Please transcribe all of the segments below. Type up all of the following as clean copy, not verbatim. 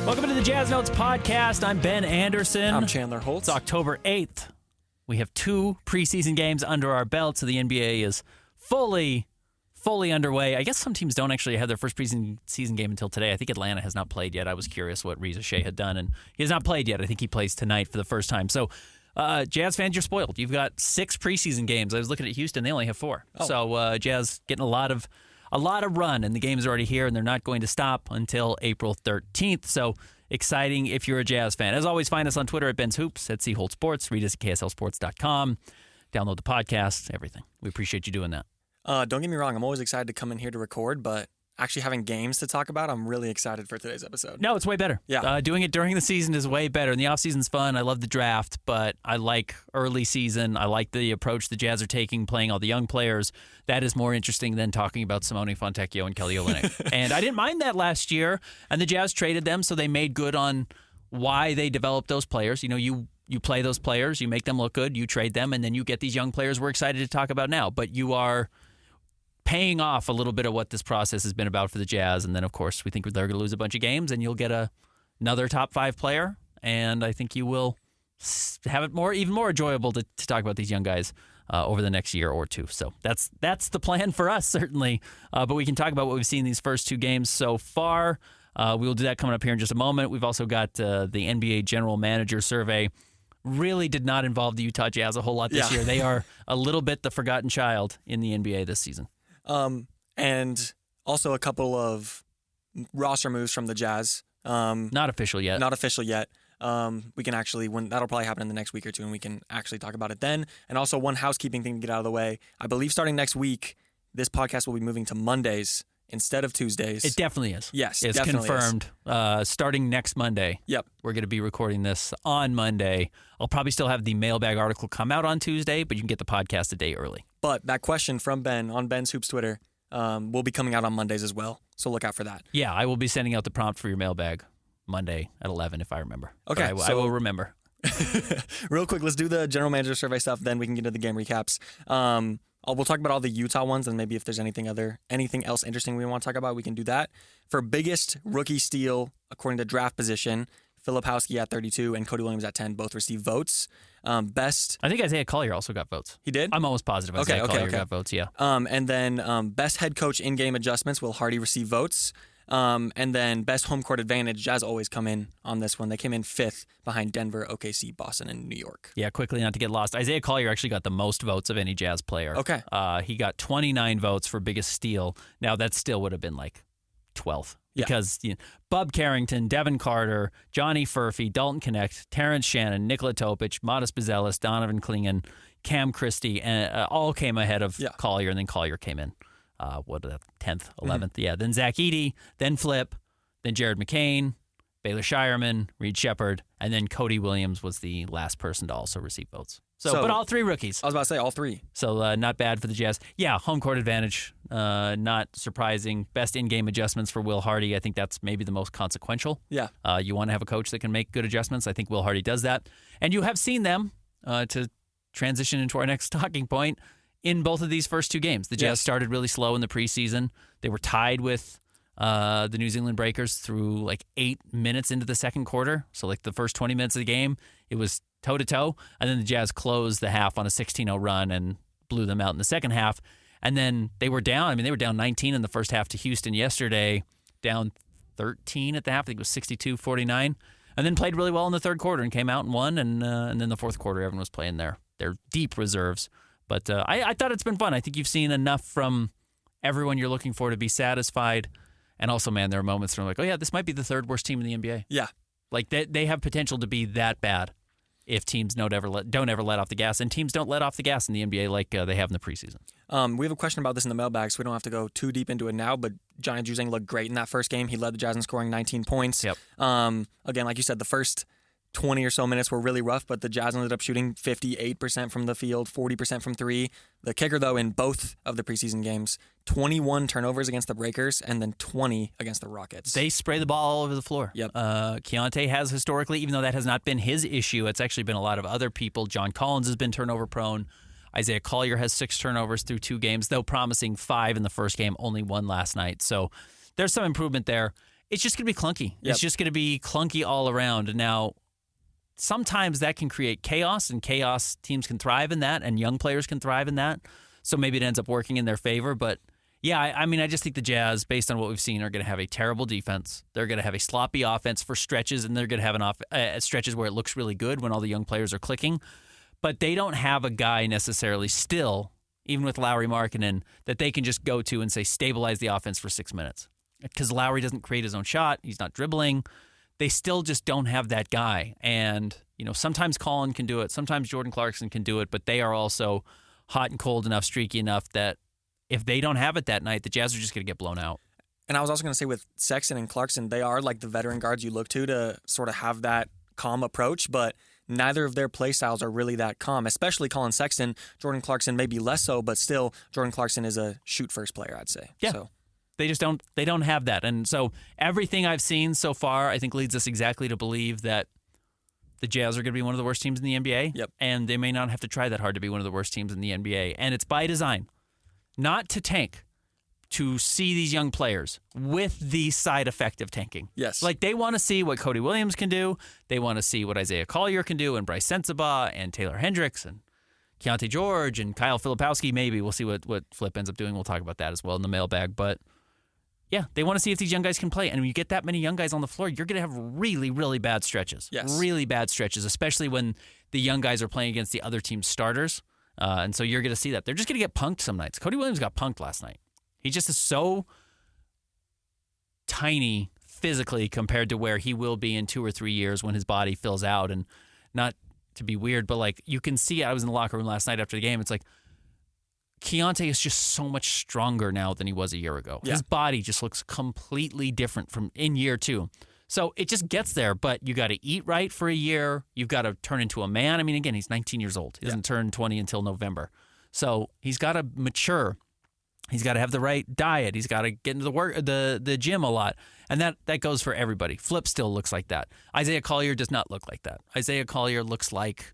Welcome to the Jazz Notes podcast. I'm Ben Anderson. I'm Chandler Holt. It's October 8th. We have 2 preseason games under our belt, so the NBA is fully underway. I guess some teams don't actually have their first preseason game until today. I think Atlanta has not played yet. I was curious what Reza Shea had done, and he has not played yet. I think he plays tonight for the first time. So, Jazz fans, you're spoiled. You've got 6 preseason games. I was looking at Houston; they only have 4. Oh. So, Jazz getting a lot of run, and the games are already here, and they're not going to stop until April 13th. So exciting if you're a Jazz fan. As always, find us on Twitter at Ben's Hoops, at Holt Sports, read us at KSLSports.com, download the podcast, everything. We appreciate you doing that. Don't get me wrong, I'm always excited to come in here to record, but actually having games to talk about, I'm really excited for today's episode. No, it's way better. Yeah. Doing it during the season is way better. And the offseason's fun. I love the draft, but I like early season. I like the approach the Jazz are taking, playing all the young players. That is more interesting than talking about Simone Fontecchio and Kelly Olynyk. And I didn't mind that last year, and the Jazz traded them, so they made good on why they developed those players. You know, you play those players, you make them look good, you trade them, and then you get these young players we're excited to talk about now. But you are paying off a little bit of what this process has been about for the Jazz. And then, of course, we think they're going to lose a bunch of games, and you'll get another top 5 player. And I think you will have it even more enjoyable to talk about these young guys over the next year or two. So that's the plan for us, certainly. But we can talk about what we've seen in these first 2 games so far. We will do that coming up here in just a moment. We've also got the NBA General Manager Survey. Really did not involve the Utah Jazz a whole lot this year. They are a little bit the forgotten child in the NBA this season. And also a couple of roster moves from the Jazz. Not official yet. Not official yet. We can actually, that'll probably happen in the next week or 2, and we can actually talk about it then. And also one housekeeping thing to get out of the way. I believe starting next week, this podcast will be moving to Mondays instead of Tuesdays. It definitely is. Yes, it's definitely confirmed. Starting next Monday. Yep. We're going to be recording this on Monday. I'll probably still have the mailbag article come out on Tuesday, but you can get the podcast a day early. But that question from Ben on Ben's Hoops Twitter will be coming out on Mondays as well. So look out for that. Yeah, I will be sending out the prompt for your mailbag Monday at 11 if I remember. Okay. I will remember. Real quick, let's do the general manager survey stuff, then we can get into the game recaps. We'll talk about all the Utah ones, and maybe if there's anything else interesting we want to talk about, we can do that. For biggest rookie steal, according to draft position, Filipowski at 32 and Cody Williams at 10 both received votes. Best... I think Isaiah Collier also got votes. He did? I'm almost positive Isaiah Collier got votes, yeah. And then best head coach in-game adjustments, Will Hardy received votes. And then best home court advantage, Jazz always come in on this one. They came in 5th behind Denver, OKC, Boston, and New York. Yeah, quickly, not to get lost. Isaiah Collier actually got the most votes of any Jazz player. Okay. He got 29 votes for biggest steal. Now, that still would have been like 12th. Because Bub Carrington, Devin Carter, Johnny Furphy, Dalton Connect, Terrence Shannon, Nikola Topic, Modest Bazelis, Donovan Clingan, Cam Christie, all came ahead of Collier, and then Collier came in. 10th, 11th? Yeah. Then Zach Edey, then Flip, then Jared McCain, Baylor Shireman, Reed Shepard, and then Cody Williams was the last person to also receive votes. So but all 3 rookies. I was about to say all 3. So not bad for the Jazz. Yeah, home court advantage, not surprising. Best in-game adjustments for Will Hardy. I think that's maybe the most consequential. Yeah. You want to have a coach that can make good adjustments. I think Will Hardy does that. And you have seen them, to transition into our next talking point, in both of these first 2 games. The Jazz started really slow in the preseason. They were tied with the New Zealand Breakers through like 8 minutes into the second quarter. So like the first 20 minutes of the game, it was toe-to-toe. And then the Jazz closed the half on a 16-0 run and blew them out in the second half. And then they were down. They were down 19 in the first half to Houston yesterday, down 13 at the half. I think it was 62-49. And then played really well in the third quarter and came out and won. And then the fourth quarter, everyone was playing their deep reserves. But I thought it's been fun. I think you've seen enough from everyone you're looking for to be satisfied. And also, man, there are moments where I'm like, oh, yeah, this might be the 3rd worst team in the NBA. Yeah. Like, they have potential to be that bad if teams don't ever let off the gas. And teams don't let off the gas in the NBA like they have in the preseason. We have a question about this in the mailbag, so we don't have to go too deep into it now, but Johnny Juzang looked great in that first game. He led the Jazz in scoring 19 points. Yep. Again, like you said, the first 20 or so minutes were really rough, but the Jazz ended up shooting 58% from the field, 40% from 3. The kicker, though, in both of the preseason games, 21 turnovers against the Breakers and then 20 against the Rockets. They spray the ball all over the floor. Yep. Keontae has historically, even though that has not been his issue, it's actually been a lot of other people. John Collins has been turnover prone. Isaiah Collier has 6 turnovers through 2 games, though promising 5 in the first game, only 1 last night. So there's some improvement there. It's just going to be clunky. Yep. It's just going to be clunky all around. Now, sometimes that can create chaos, and chaos teams can thrive in that, and young players can thrive in that. So maybe it ends up working in their favor. But yeah, I mean, I just think the Jazz, based on what we've seen, are going to have a terrible defense. They're going to have a sloppy offense for stretches, and they're going to have stretches where it looks really good when all the young players are clicking. But they don't have a guy necessarily still, even with Lowry Markkanen, that they can just go to and say, stabilize the offense for 6 minutes. Because Lowry doesn't create his own shot. He's not dribbling. They still just don't have that guy. And, sometimes Colin can do it. Sometimes Jordan Clarkson can do it. But they are also hot and cold enough, streaky enough that if they don't have it that night, the Jazz are just going to get blown out. And I was also going to say with Sexton and Clarkson, they are like the veteran guards you look to sort of have that calm approach. But neither of their play styles are really that calm, especially Colin Sexton. Jordan Clarkson maybe less so, but still Jordan Clarkson is a shoot-first player, I'd say. Yeah. So. They don't have that. And so everything I've seen so far, I think, leads us exactly to believe that the Jazz are going to be one of the worst teams in the NBA. Yep. And they may not have to try that hard to be one of the worst teams in the NBA. And it's by design, not to tank, to see these young players with the side effect of tanking. Yes. Like, they want to see what Cody Williams can do. They want to see what Isaiah Collier can do, and Bryce Sensabaugh and Taylor Hendricks and Keontae George and Kyle Filipowski. Maybe we'll see what Flip ends up doing. We'll talk about that as well in the mailbag. But yeah, they want to see if these young guys can play. And when you get that many young guys on the floor, you're going to have really, really bad stretches. Yes. Really bad stretches, especially when the young guys are playing against the other team's starters. And so you're going to see that. They're just going to get punked some nights. Cody Williams got punked last night. He just is so tiny physically compared to where he will be in 2 or 3 years when his body fills out. And not to be weird, but like, you can see, I was in the locker room last night after the game. It's like, Keontae is just so much stronger now than he was a year ago. Yeah. His body just looks completely different from in year 2. So it just gets there, but you got to eat right for a year. You've got to turn into a man. I mean, again, he's 19 years old. He doesn't turn 20 until November. So he's got to mature. He's got to have the right diet. He's got to get into the gym a lot. And that goes for everybody. Flip still looks like that. Isaiah Collier does not look like that. Isaiah Collier looks like,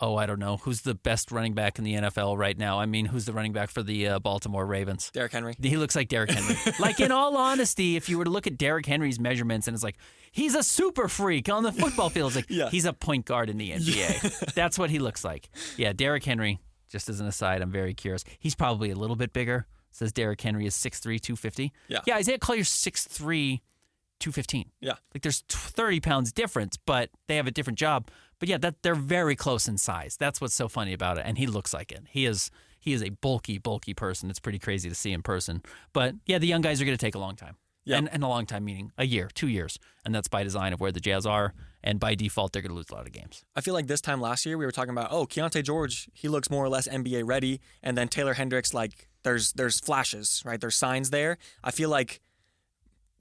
I don't know, who's the best running back in the NFL right now? I mean, who's the running back for the Baltimore Ravens? Derrick Henry. He looks like Derrick Henry. Like, in all honesty, if you were to look at Derrick Henry's measurements, and it's like, he's a super freak on the football field. It's like, he's a point guard in the NBA. That's what he looks like. Yeah, Derrick Henry, just as an aside, I'm very curious. He's probably a little bit bigger. It says Derrick Henry is 6'3", 250. Yeah, Isaiah Collier's 6'3", 215. Yeah. Like, there's 30 pounds difference, but they have a different job. But yeah, they're very close in size. That's what's so funny about it. And he looks like it. He is a bulky person. It's pretty crazy to see in person. But yeah, the young guys are going to take a long time. Yep. And a long time meaning a year, 2 years. And that's by design of where the Jazz are. And by default, they're going to lose a lot of games. I feel like this time last year, we were talking about, Keontae George, he looks more or less NBA ready. And then Taylor Hendricks, like, there's flashes, right? There's signs there. I feel like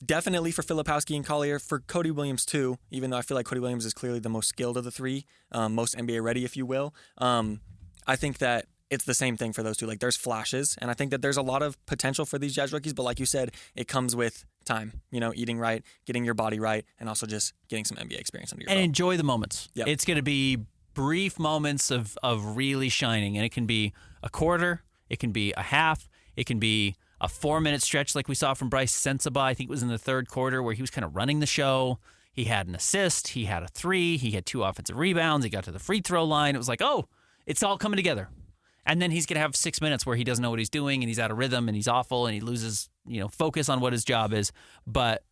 definitely for Filipowski and Collier, for Cody Williams too, even though I feel like Cody Williams is clearly the most skilled of the three, most NBA ready, if you will. I think that it's the same thing for those two. Like, there's flashes, and I think that there's a lot of potential for these Jazz rookies, but like you said, it comes with time, eating right, getting your body right, and also just getting some NBA experience under your belt. And enjoy the moments. Yep. It's going to be brief moments of really shining, and it can be a quarter, it can be a half, it can be a 4-minute stretch like we saw from Bryce Sensabaugh. I think it was in the third quarter where he was kind of running the show. He had an assist. He had a 3. He had 2 offensive rebounds. He got to the free throw line. It was like, it's all coming together. And then he's going to have 6 minutes where he doesn't know what he's doing and he's out of rhythm and he's awful and he loses, focus on what his job is. But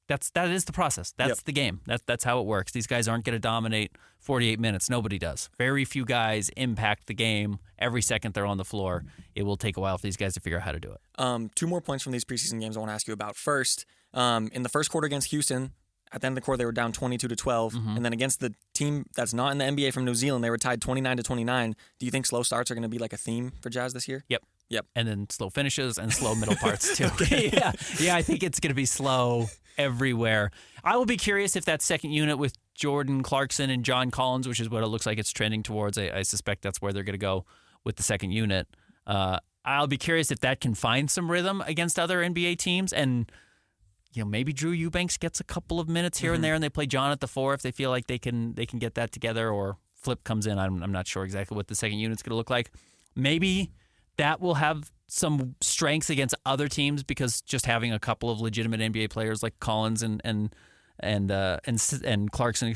that is the process. That's the game. That's how it works. These guys aren't going to dominate 48 minutes. Nobody does. Very few guys impact the game every second they're on the floor. It will take a while for these guys to figure out how to do it. 2 more points from these preseason games I want to ask you about. First, in the first quarter against Houston, at the end of the quarter, they were down 22-12. Mm-hmm. And then against the team that's not in the NBA from New Zealand, they were tied 29-29. Do you think slow starts are going to be like a theme for Jazz this year? Yep. And then slow finishes and slow middle parts too. Yeah, I think it's going to be slow everywhere. I will be curious if that second unit with Jordan Clarkson and John Collins, which is what it looks like it's trending towards, I suspect that's where they're going to go with the second unit. I'll be curious if that can find some rhythm against other NBA teams, and maybe Drew Eubanks gets a couple of minutes here and there, and they play John at the 4 if they feel like they can get that together, or Flip comes in. I'm not sure exactly what the second unit's going to look like. Maybe that will have some strengths against other teams because just having a couple of legitimate NBA players like Collins and Clarkson,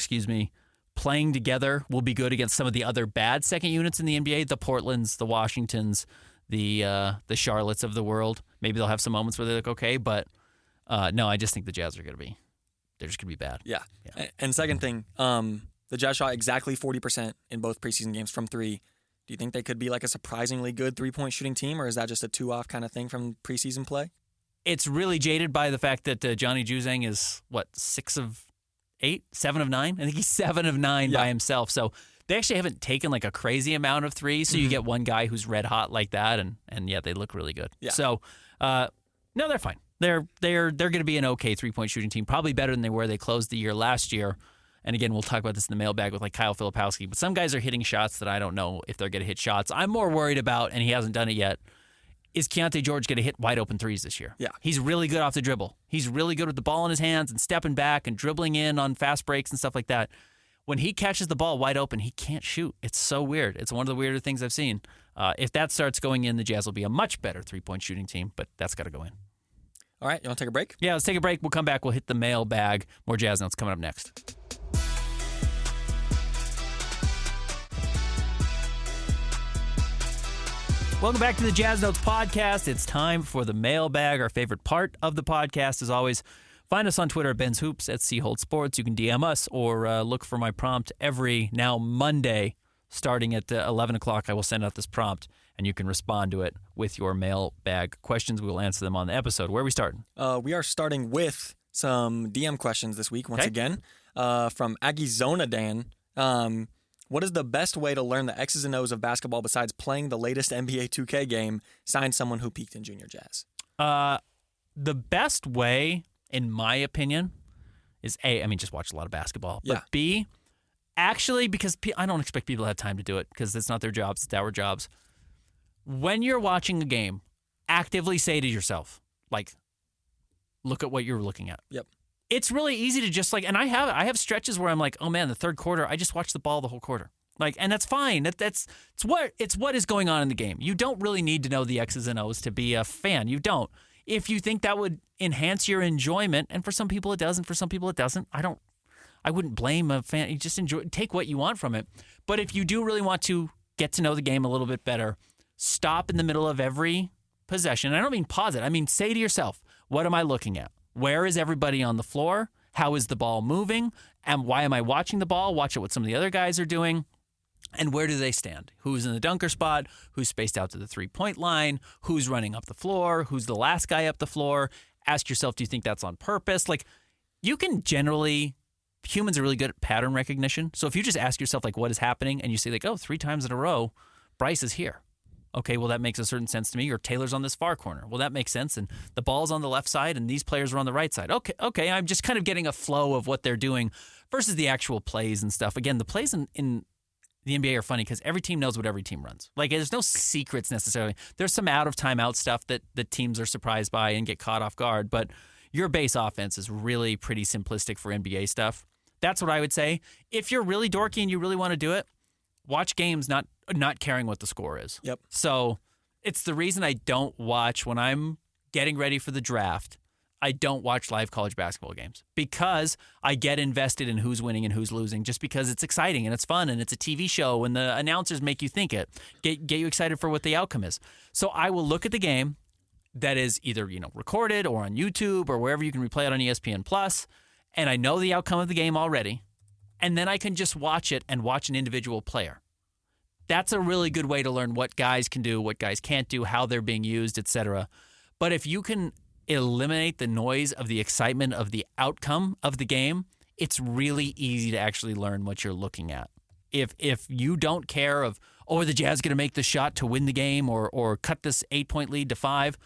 playing together will be good against some of the other bad second units in the NBA, the Portlands, the Washingtons, the Charlottes of the world. Maybe they'll have some moments where they look okay, but no, I just think the Jazz are going to be bad. Yeah. And second thing, the Jazz shot exactly 40% in both preseason games from three. Do you think they could be like a surprisingly good three-point shooting team, or is that just a two-off kind of thing from preseason play? It's really jaded by the fact that Johnny Juzang is, 6 of 8, 7 of 9? I think he's 7 of 9 by himself. So they actually haven't taken like a crazy amount of threes. So you get one guy who's red hot like that, and yeah, they look really good. Yeah. So no, they're fine. They're going to be an okay three-point shooting team, probably better than they were. They closed the year last year. And again, we'll talk about this in the mailbag with like Kyle Filipowski. But some guys are hitting shots that I don't know if they're going to hit shots. I'm more worried about, and he hasn't done it yet, is Keontae George going to hit wide open threes this year? Yeah. He's really good off the dribble. He's really good with the ball in his hands and stepping back and dribbling in on fast breaks and stuff like that. When he catches the ball wide open, he can't shoot. It's so weird. It's one of the weirder things I've seen. If that starts going in, the Jazz will be a much better three-point shooting team, but that's got to go in. All right, you want to take a break? Yeah, let's take a break. We'll come back. We'll hit the mailbag. More Jazz Notes coming up next. Welcome back to the Jazz Notes podcast. It's time for the mailbag, our favorite part of the podcast. As always, find us on Twitter at Ben's Hoops, at Holt Sports. You can DM us or look for my prompt every now Monday, starting at 11 o'clock. I will send out this prompt, and you can respond to it with your mailbag questions. We will answer them on the episode. Where are we starting? We are starting with some DM questions this week, once again, from Agizona Dan. What is the best way to learn the X's and O's of basketball besides playing the latest NBA 2K game? Sign someone who peaked in junior Jazz. The best way, in my opinion, is A, just watch a lot of basketball. But B, actually, because I don't expect people to have time to do it because it's not their jobs, it's our jobs. When you're watching a game, actively say to yourself, like, look at what you're looking at. Yep. It's really easy to just and I have stretches where I'm like, oh man, the third quarter, I just watched the ball the whole quarter. And that's fine. It's what is going on in the game. You don't really need to know the X's and O's to be a fan. You don't. If you think that would enhance your enjoyment, and for some people it does, and for some people it doesn't, I wouldn't blame a fan. You just take what you want from it. But if you do really want to get to know the game a little bit better, stop in the middle of every possession. I don't mean pause it. I mean say to yourself, what am I looking at? Where is everybody on the floor? How is the ball moving? And why am I watching the ball? Watch it what some of the other guys are doing. And where do they stand? Who's in the dunker spot? Who's spaced out to the three-point line? Who's running up the floor? Who's the last guy up the floor? Ask yourself, do you think that's on purpose? You can generally, humans are really good at pattern recognition. So if you just ask yourself, what is happening? And you say, 3 times in a row, Bryce is here. Okay, well, that makes a certain sense to me. Or Taylor's on this far corner. Well, that makes sense. And the ball's on the left side, and these players are on the right side. Okay, I'm just kind of getting a flow of what they're doing versus the actual plays and stuff. Again, the plays in the NBA are funny because every team knows what every team runs. There's no secrets necessarily. There's some out-of-timeout stuff that the teams are surprised by and get caught off guard. But your base offense is really pretty simplistic for NBA stuff. That's what I would say. If you're really dorky and you really want to do it, watch games not caring what the score is. Yep. So it's the reason I don't watch when I'm getting ready for the draft. I don't watch live college basketball games because I get invested in who's winning and who's losing just because it's exciting and it's fun and it's a TV show and the announcers make you think it, get you excited for what the outcome is. So I will look at the game that is either recorded or on YouTube or wherever you can replay it on ESPN Plus, and I know the outcome of the game already, and then I can just watch it and watch an individual player. That's a really good way to learn what guys can do, what guys can't do, how they're being used, etc. But if you can eliminate the noise of the excitement of the outcome of the game, it's really easy to actually learn what you're looking at. If you don't care of, are the Jazz going to make the shot to win the game or cut this 8-point lead to 5,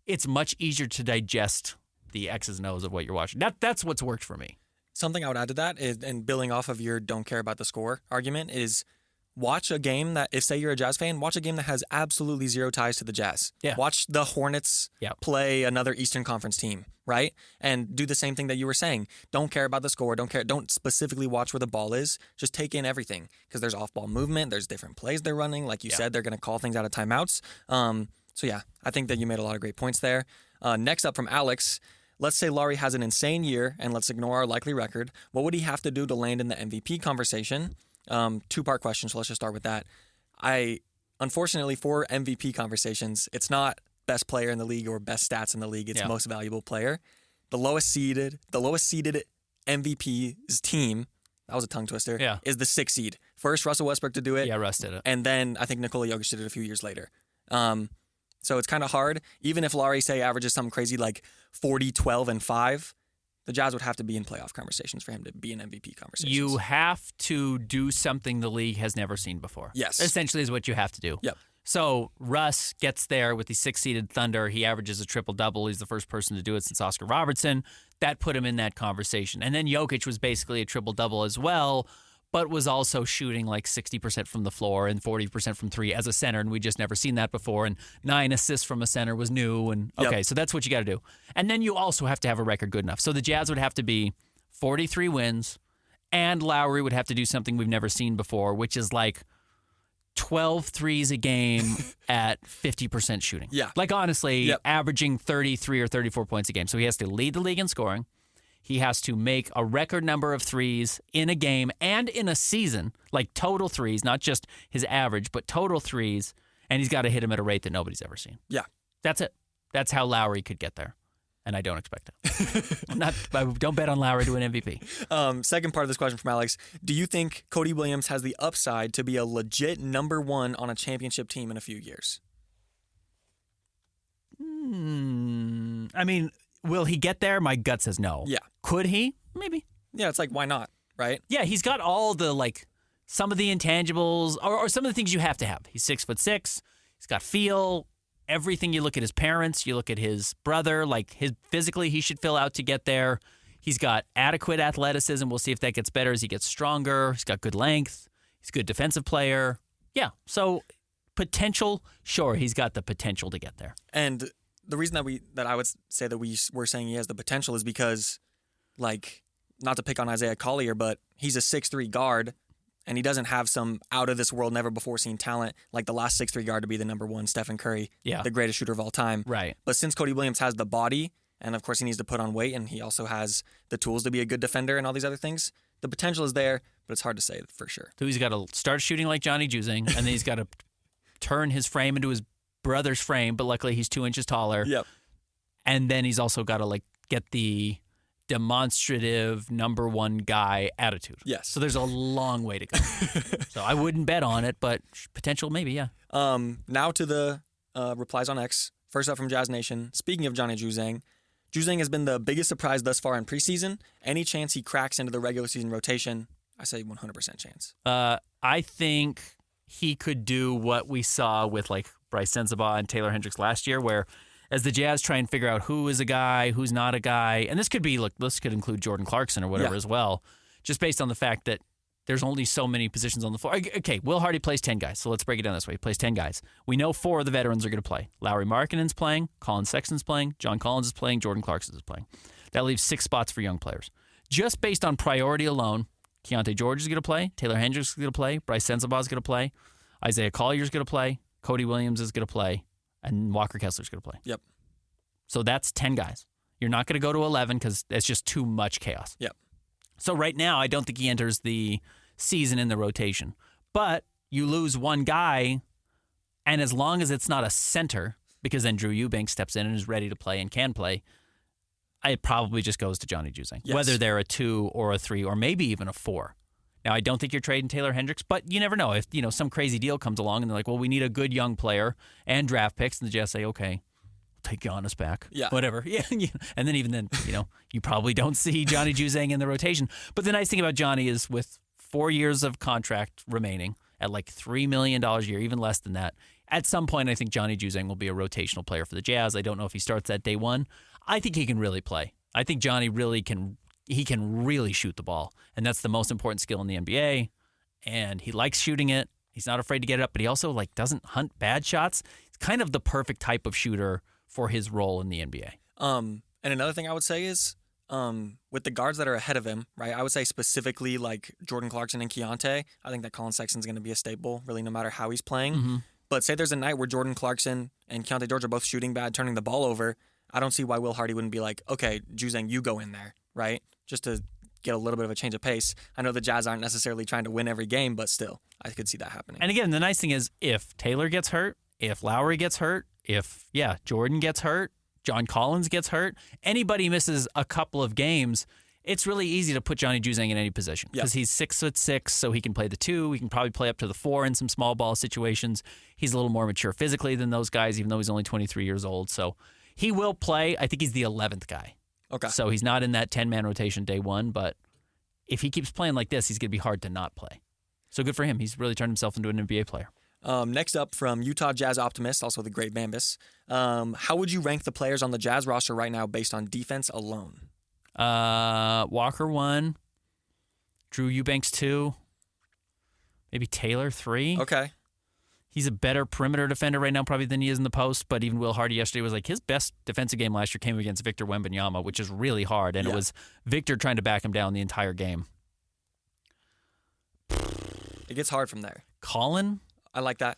it's much easier to digest the X's and O's of what you're watching. That's what's worked for me. Something I would add to that is, and building off of your don't care about the score argument, is watch a game that, if say you're a Jazz fan, watch a game that has absolutely zero ties to the Jazz. Yeah. Watch the Hornets play another Eastern Conference team, right? And do the same thing that you were saying. Don't care about the score. Don't specifically watch where the ball is. Just take in everything because there's off-ball movement. There's different plays they're running. Like you said, they're going to call things out of timeouts. So yeah, I think that you made a lot of great points there. Next up from Alex, let's say Lowry has an insane year, and let's ignore our likely record. What would he have to do to land in the MVP conversation? Two-part question, so let's just start with that. Unfortunately, for MVP conversations, it's not best player in the league or best stats in the league. It's most valuable player. The lowest seeded MVP's team, that was a tongue twister, is the 6th seed. First, Russell Westbrook to do it. Yeah, Russ did it. And then I think Nikola Jokic did it a few years later. So it's kind of hard. Even if Lowry, say, averages something crazy like 40, 12, and 5, the Jazz would have to be in playoff conversations for him to be in MVP conversations. You have to do something the league has never seen before. Yes. Essentially is what you have to do. Yep. So Russ gets there with the 6-seeded Thunder. He averages a triple-double. He's the first person to do it since Oscar Robertson. That put him in that conversation. And then Jokic was basically a triple-double as well, but was also shooting like 60% from the floor and 40% from 3 as a center, and we just never seen that before. And 9 assists from a center was new. And okay, so that's what you got to do. And then you also have to have a record good enough. So the Jazz would have to be 43 wins, and Lowry would have to do something we've never seen before, which is like 12 threes a game at 50% shooting. Yeah. Like, honestly, averaging 33 or 34 points a game. So he has to lead the league in scoring. He has to make a record number of threes in a game and in a season, like total threes, not just his average, but total threes. And he's got to hit him at a rate that nobody's ever seen. Yeah. That's it. That's how Lowry could get there. And I don't expect it. I don't bet on Lowry to win MVP. Second part of this question from Alex. Do you think Cody Williams has the upside to be a legit number 1 on a championship team in a few years? I mean, will he get there? My gut says no. Yeah. Could he? Maybe. Yeah, it's like, why not, right? Yeah, he's got all the, like, some of the intangibles or some of the things you have to have. He's 6'6". He's got feel. Everything. You look at his parents, you look at his brother, like physically he should fill out to get there. He's got adequate athleticism. We'll see if that gets better as he gets stronger. He's got good length. He's a good defensive player. Yeah. So potential, sure, he's got the potential to get there. And the reason that I would say that we're saying he has the potential is because, like, not to pick on Isaiah Collier, but he's a 6'3" guard. And he doesn't have some out-of-this-world, never-before-seen talent like the last 6'3" guard to be the number 1, Stephen Curry, the greatest shooter of all time. Right. But since Cody Williams has the body, and of course he needs to put on weight, and he also has the tools to be a good defender and all these other things, the potential is there, but it's hard to say for sure. So he's got to start shooting like Johnny Juzang, and then he's got to turn his frame into his brother's frame, but luckily he's 2 inches taller. Yep. And then he's also got to, like, get the demonstrative number 1 guy attitude. Yes. So there's a long way to go. So I wouldn't bet on it, but potential maybe, yeah. Now to the replies on X. First up from Jazz Nation. Speaking of Johnny Juzang, Juzang has been the biggest surprise thus far in preseason. Any chance he cracks into the regular season rotation? I say 100% chance. I think he could do what we saw with, like, Bryce Sensabaugh and Taylor Hendricks last year, where as the Jazz try and figure out who is a guy, who's not a guy, and this could include Jordan Clarkson or whatever as well, just based on the fact that there's only so many positions on the floor. Okay, Will Hardy plays 10 guys, so let's break it down this way. He plays 10 guys. We know 4 of the veterans are going to play. Lauri Markkanen's playing, Colin Sexton's playing, John Collins is playing, Jordan Clarkson is playing. That leaves 6 spots for young players. Just based on priority alone, Keontae George is going to play, Taylor Hendricks is going to play, Bryce Sensabaugh is going to play, Isaiah Collier is going to play, Cody Williams is going to play, and Walker Kessler is going to play. Yep. So that's 10 guys. You're not going to go to 11 because it's just too much chaos. Yep. So right now, I don't think he enters the season in the rotation. But you lose 1 guy, and as long as it's not a center, because then Drew Eubanks steps in and is ready to play and can play, it probably just goes to Johnny Juzang. Yes. Whether they're a 2 or a 3 or maybe even a 4. Now, I don't think you're trading Taylor Hendricks, but you never know. If some crazy deal comes along and they're like, well, we need a good young player and draft picks, and the Jazz say, okay, take Giannis back. Yeah. Whatever. Yeah. And then even then, you probably don't see Johnny Juzang in the rotation. But the nice thing about Johnny is with 4 years of contract remaining at like $3 million a year, even less than that, at some point I think Johnny Juzang will be a rotational player for the Jazz. I don't know if he starts that day 1. I think he can really play. I think Johnny really can really shoot the ball. And that's the most important skill in the NBA. And he likes shooting it. He's not afraid to get it up, but he also doesn't hunt bad shots. He's kind of the perfect type of shooter for his role in the NBA. And another thing I would say is, with the guards that are ahead of him, right? I would say specifically like Jordan Clarkson and Keontae. I think that Colin Sexton's going to be a staple, really, no matter how he's playing. Mm-hmm. But say there's a night where Jordan Clarkson and Keontae George are both shooting bad, turning the ball over. I don't see why Will Hardy wouldn't be like, okay, Juzang, you go in there, right? Just to get a little bit of a change of pace. I know the Jazz aren't necessarily trying to win every game, but still, I could see that happening. And again, the nice thing is if Taylor gets hurt, if Lowry gets hurt, if, Jordan gets hurt, John Collins gets hurt, anybody misses a couple of games, it's really easy to put Johnny Juzang in any position because he's 6'6", so he can play the 2. He can probably play up to the 4 in some small ball situations. He's a little more mature physically than those guys, even though he's only 23 years old. So he will play. I think he's the 11th guy. Okay. So he's not in that 10-man rotation day one, but if he keeps playing like this, he's going to be hard to not play. So good for him. He's really turned himself into an NBA player. Next up from Utah Jazz Optimist, also the great Bambus. How would you rank the players on the Jazz roster right now based on defense alone? Walker 1, Drew Eubanks 2, maybe Taylor 3. Okay. He's a better perimeter defender right now probably than he is in the post, but even Will Hardy yesterday was like his best defensive game last year came against Victor Wembanyama, which is really hard, and it was Victor trying to back him down the entire game. It gets hard from there. Colin? I like that.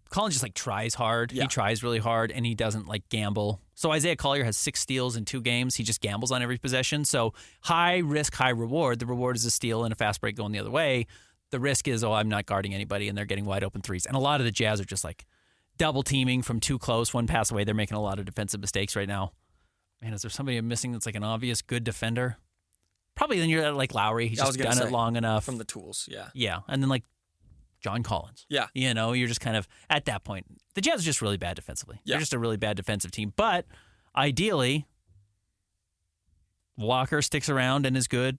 Colin just tries hard. Yeah. He tries really hard, and he doesn't gamble. So Isaiah Collier has 6 steals in 2 games. He just gambles on every possession. So high risk, high reward. The reward is a steal and a fast break going the other way. The risk is, I'm not guarding anybody, and they're getting wide open threes. And a lot of the Jazz are just double teaming from too close, 1 pass away. They're making a lot of defensive mistakes right now. Man, is there somebody I'm missing that's an obvious good defender? Probably then you're Lowry. He's just done it long enough. From the tools, yeah. Yeah, and then John Collins. Yeah. You're just kind of, at that point, the Jazz are just really bad defensively. Yeah. They're just a really bad defensive team. But ideally, Walker sticks around and is good.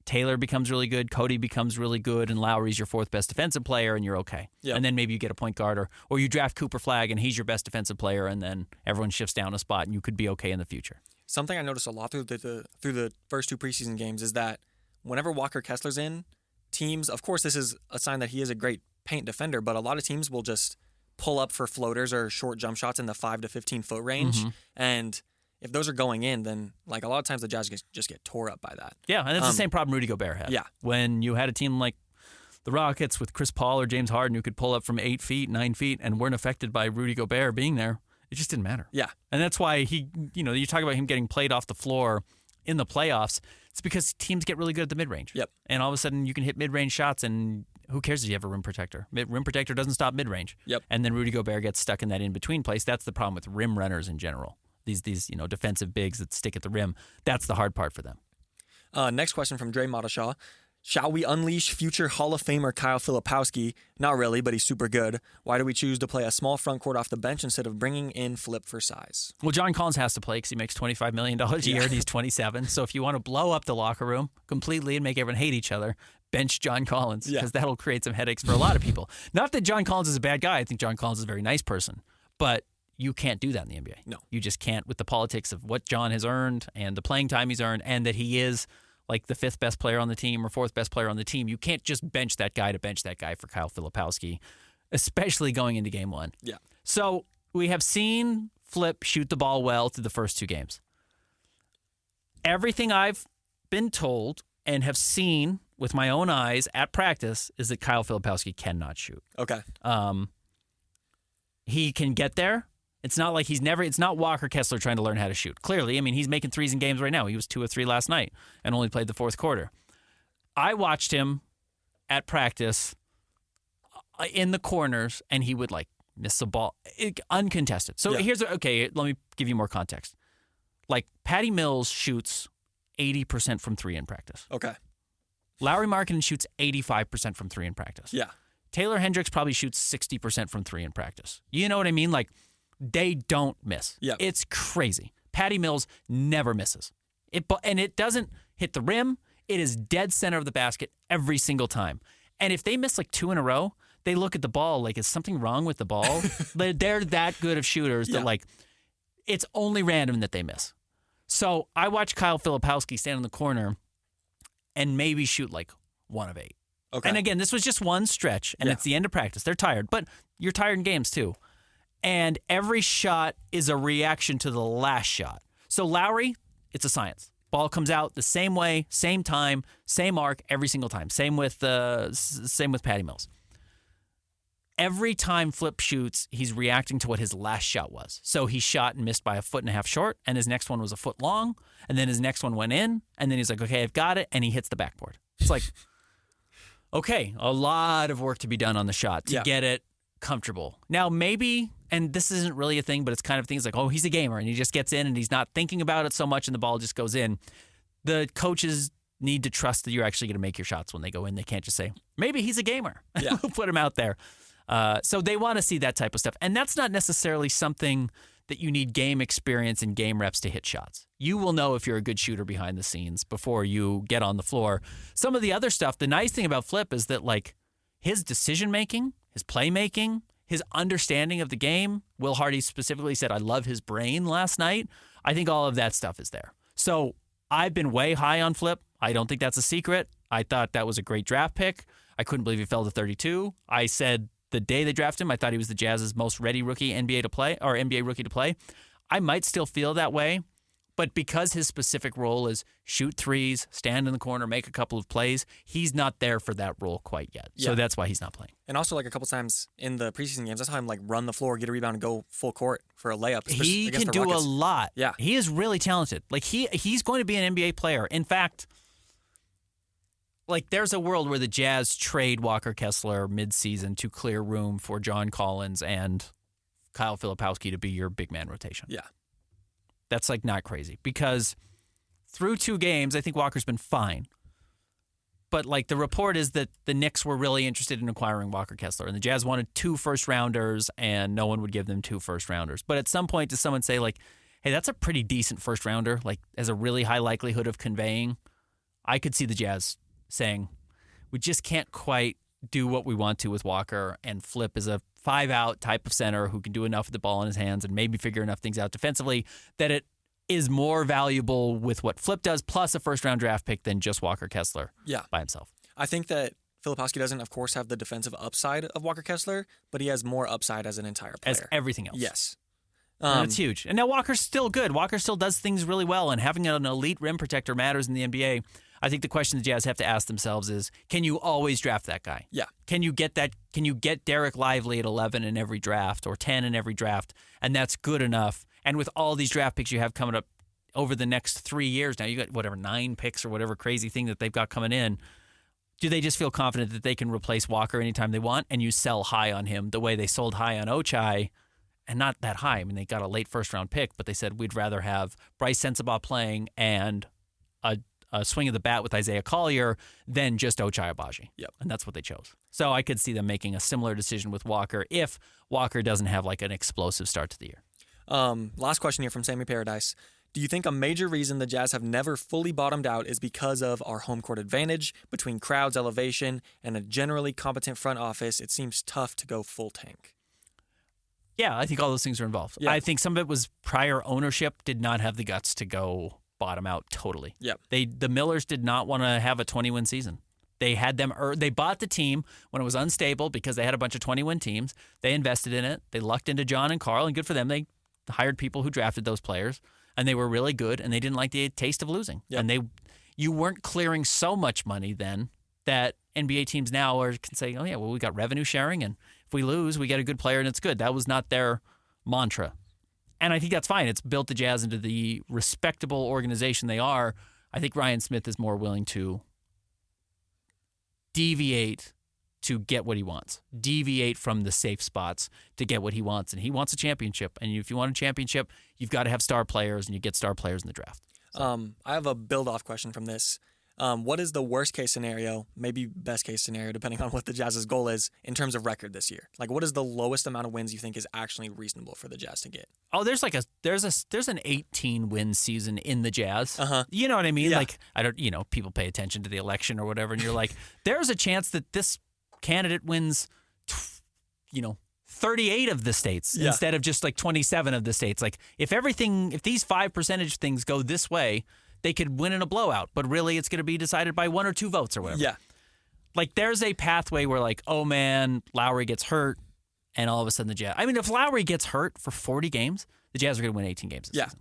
Taylor becomes really good. Cody becomes really good. And Lowry's your 4th best defensive player, and you're okay. Yeah. And then maybe you get a point guard, or you draft Cooper Flagg, and he's your best defensive player, and then everyone shifts down a spot, and you could be okay in the future. Something I noticed a lot through the first 2 preseason games is that whenever Walker Kessler's in, teams, of course, this is a sign that he is a great paint defender, but a lot of teams will just pull up for floaters or short jump shots in the 5 to 15 foot range. Mm-hmm. And if those are going in, then a lot of times the Jazz just get tore up by that. Yeah, and that's the same problem Rudy Gobert had. Yeah. When you had a team like the Rockets with Chris Paul or James Harden who could pull up from 8 feet, 9 feet, and weren't affected by Rudy Gobert being there, it just didn't matter. Yeah. And that's why you talk about him getting played off the floor in the playoffs. It's because teams get really good at the mid-range. Yep. And all of a sudden you can hit mid-range shots, and who cares if you have a rim protector? Rim protector doesn't stop mid-range. Yep. And then Rudy Gobert gets stuck in that in-between place. That's the problem with rim runners in general. These defensive bigs that stick at the rim. That's the hard part for them. Next question from Dre Modeshaw. Shall we unleash future Hall of Famer Kyle Filipowski? Not really, but he's super good. Why do we choose to play a small front court off the bench instead of bringing in Flip for size? Well, John Collins has to play because he makes $25 million a year and he's 27. So if you want to blow up the locker room completely and make everyone hate each other, bench John Collins because that'll create some headaches for a lot of people. Not that John Collins is a bad guy. I think John Collins is a very nice person. But you can't do that in the NBA. No. You just can't with the politics of what John has earned and the playing time he's earned and that he is the 5th best player on the team or 4th best player on the team. You can't just bench that guy for Kyle Filipowski, especially going into game 1. Yeah. So we have seen Flip shoot the ball well through the first 2 games. Everything I've been told and have seen with my own eyes at practice is that Kyle Filipowski cannot shoot. Okay. He can get there. It's not like it's not Walker Kessler trying to learn how to shoot. Clearly, he's making threes in games right now. He was 2 of 3 last night and only played the 4th quarter. I watched him at practice in the corners, and he would miss a ball, uncontested. So let me give you more context. Patty Mills shoots 80% from 3 in practice. Okay. Lauri Markkanen shoots 85% from 3 in practice. Yeah. Taylor Hendricks probably shoots 60% from 3 in practice. You know what I mean? They don't miss. Yeah. It's crazy. Patty Mills never misses. And it doesn't hit the rim. It is dead center of the basket every single time. And if they miss 2 in a row, they look at the ball is something wrong with the ball? They're that good of shooters that it's only random that they miss. So I watched Kyle Filipowski stand in the corner and maybe shoot 1 of 8. Okay. And again, this was just one stretch, and it's the end of practice. They're tired, but you're tired in games too. And every shot is a reaction to the last shot. So Lowry, it's a science. Ball comes out the same way, same time, same arc every single time. Same with Patty Mills. every time Flip shoots, he's reacting to what his last shot was. So he shot and missed by 1.5 feet short, and his next one was 1 foot long, and then his next one went in, and then he's like, okay, I've got it, and he hits the backboard. It's like, okay, a lot of work to be done on the shot to get it comfortable. Now, maybe, and this isn't really a thing, but it's kind of things like, oh, he's a gamer, and he just gets in, and he's not thinking about it so much, and the ball just goes in. The coaches need to trust that you're actually going to make your shots when they go in. They can't just say, maybe he's a gamer. Yeah. We'll put him out there. So they want to see that type of stuff. And that's not necessarily something that you need game experience and game reps to hit shots. You will know if you're a good shooter behind the scenes before you get on the floor. Some of the other stuff, the nice thing about Flip is that like his decision-making, his playmaking, his understanding of the game, Will Hardy specifically said, I love his brain last night. I think all of that stuff is there. So I've been way high on Flip. I don't think that's a secret. I thought that was a great draft pick. I couldn't believe he fell to 32. I said the day they drafted him, I thought he was the Jazz's most ready rookie NBA rookie to play. I might still feel that way, but because his specific role is shoot threes, stand in the corner, make a couple of plays, he's not there for that role quite yet. Yeah. So that's why he's not playing. And also, like a couple times in the preseason games, I saw him like run the floor, get a rebound, and go full court for a layup. He can do a lot. Yeah, he is really talented. Like he's going to be an NBA player. In fact, like there's a world where the Jazz trade Walker Kessler midseason to clear room for John Collins and Kyle Filipowski to be your big man rotation. Yeah. That's like not crazy because through 2 games, I think Walker's been fine. But like the report is that the Knicks were really interested in acquiring Walker Kessler and the Jazz wanted 2 first-rounders and no one would give them 2 first-rounders. But at some point, does someone say like, hey, that's a pretty decent first-rounder, like as a really high likelihood of conveying? I could see the Jazz saying, we just can't quite do what we want to with Walker, and Flip is a 5-out type of center who can do enough with the ball in his hands and maybe figure enough things out defensively that it is more valuable with what Flip does plus a first-round draft pick than just Walker Kessler by himself. I think that Filipowski doesn't, of course, have the defensive upside of Walker Kessler, but he has more upside as an entire player. As everything else. Yes. And it's huge. And now Walker's still good. Walker still does things really well, and having an elite rim protector matters in the NBA. I think the question the Jazz have to ask themselves is, can you always draft that guy? Yeah. Can you get that? Can you get Derek Lively at 11 in every draft or 10 in every draft, and that's good enough? And with all these draft picks you have coming up over the next 3 years, now you got whatever 9 picks or whatever crazy thing that they've got coming in. Do they just feel confident that they can replace Walker anytime they want, and you sell high on him the way they sold high on Ochai? And not that high. I mean, they got a late first-round pick, but they said we'd rather have Bryce Sensabaugh playing and a swing of the bat with Isaiah Collier than just Ochai Agbaji. Yep. And that's what they chose. So I could see them making a similar decision with Walker if Walker doesn't have like an explosive start to the year. Last question here from Sammy Paradise. Do you think a major reason the Jazz have never fully bottomed out is because of our home court advantage between crowds, elevation, and a generally competent front office? It seems tough to go full tank. Yeah, I think all those things are involved. Yeah. I think some of it was prior ownership did not have the guts to go bottom out totally. Yep. The Millers did not want to have a 20-win season. They had them. They bought the team when it was unstable because they had a bunch of 20-win teams. They invested in it. They lucked into John and Carl, and good for them. They hired people who drafted those players, and they were really good. And they didn't like the taste of losing. Yep. And you weren't clearing so much money then that NBA teams now can say, oh yeah, well we got revenue sharing, and if we lose, we get a good player, and it's good. That was not their mantra. And I think that's fine. It's built the Jazz into the respectable organization they are. I think Ryan Smith is more willing to deviate to get what he wants, deviate from the safe spots to get what he wants. And he wants a championship. And if you want a championship, you've got to have star players, and you get star players in the draft. So. I have a build-off question from this. What is the worst-case scenario, maybe best-case scenario, depending on what the Jazz's goal is, in terms of record this year? Like, what is the lowest amount of wins you think is actually reasonable for the Jazz to get? Oh, there's an 18-win season in the Jazz. Uh-huh. You know what I mean? Yeah. Like, people pay attention to the election or whatever, and you're like, there's a chance that this candidate wins, 38 of the states instead of just like 27 of the states. Like, if these 5 percentage things go this way, they could win in a blowout, but really it's going to be decided by 1 or 2 votes or whatever. Yeah. Like, there's a pathway where, like, oh, man, Lowry gets hurt, and all of a sudden the Jazz... I mean, if Lowry gets hurt for 40 games, the Jazz are going to win 18 games this season.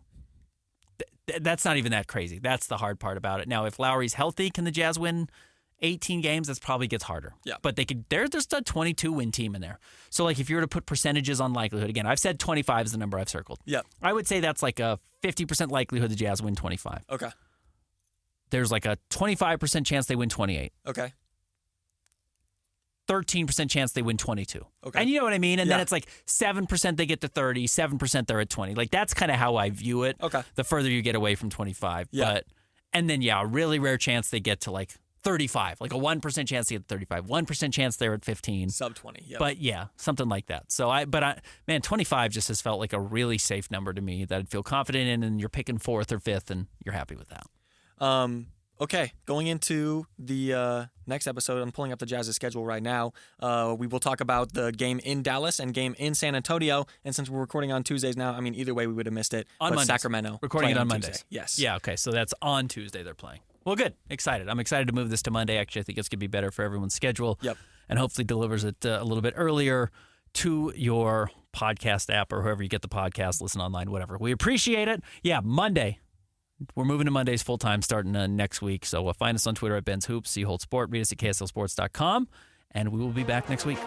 That's not even that crazy. That's the hard part about it. Now, if Lowry's healthy, can the Jazz win 18 games, that probably gets harder. Yeah. But there's a 22-win team in there. So, like, if you were to put percentages on likelihood, again, I've said 25 is the number I've circled. Yeah. I would say that's like a 50% likelihood the Jazz win 25. Okay. There's like a 25% chance they win 28. Okay. 13% chance they win 22. Okay. And you know what I mean? And Yeah. then it's like 7% they get to 30, 7% they're at 20. Like, that's kind of how I view it. Okay. The further you get away from 25. Yeah. And then, a really rare chance they get to like 35. Like a 1% chance they get to 35. 1% chance they're at 15. Sub 20. Yeah. But yeah, something like that. So man, 25 just has felt like a really safe number to me that I'd feel confident in, and you're picking 4th or 5th and you're happy with that. Okay, going into the next episode, I'm pulling up the Jazz's schedule right now. We will talk about the game in Dallas and game in San Antonio. And since we're recording on Tuesdays now, I mean, either way, we would have missed it. On but Mondays. Sacramento. Recording it playing on Tuesday. Mondays. Yes. Yeah, okay. So that's on Tuesday they're playing. Well, good. Excited. I'm excited to move this to Monday. Actually, I think it's going to be better for everyone's schedule. Yep. And hopefully delivers it a little bit earlier to your podcast app or whoever you get the podcast, listen online, whatever. We appreciate it. Yeah, Monday. We're moving to Mondays full-time starting next week. So find us on Twitter at Ben's Hoops, see Holt Sport, read us at KSLSports.com, and we will be back next week.